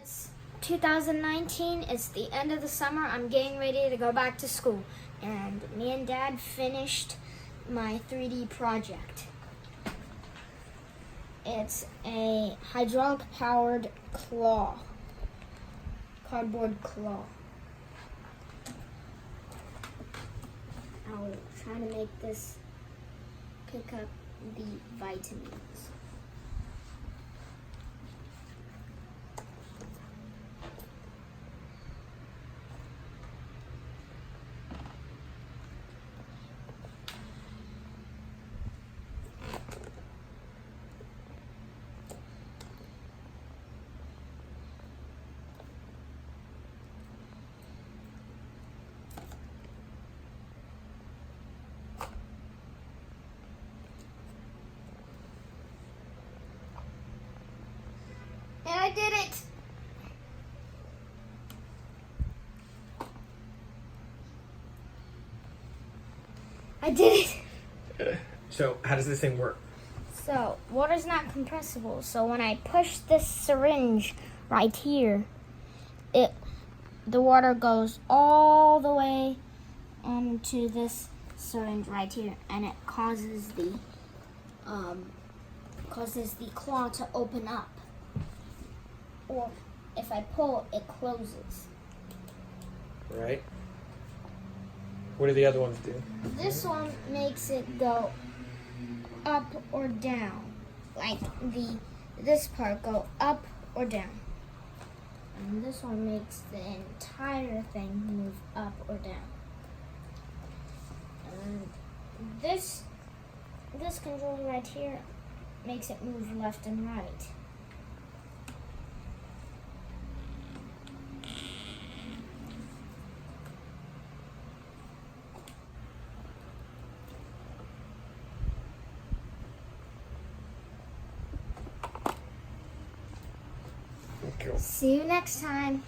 It's 2019. It's the end of the summer. I'm getting ready to go back to school. And me and Dad finished my 3D project. It's a hydraulic-powered claw, cardboard claw. I'll try to make this pick up the vitamins. And I did it! I did it! So, how does this thing work? So, water's not compressible. So when I push this syringe right here, the water goes all the way onto this syringe right here, and it causes the claw to open up. Or if I pull, it closes. Right. What do the other ones do? This one makes it go up or down, like this part go up or down, and this one makes the entire thing move up or down. And this controller right here makes it move left and right. Cool. See you next time.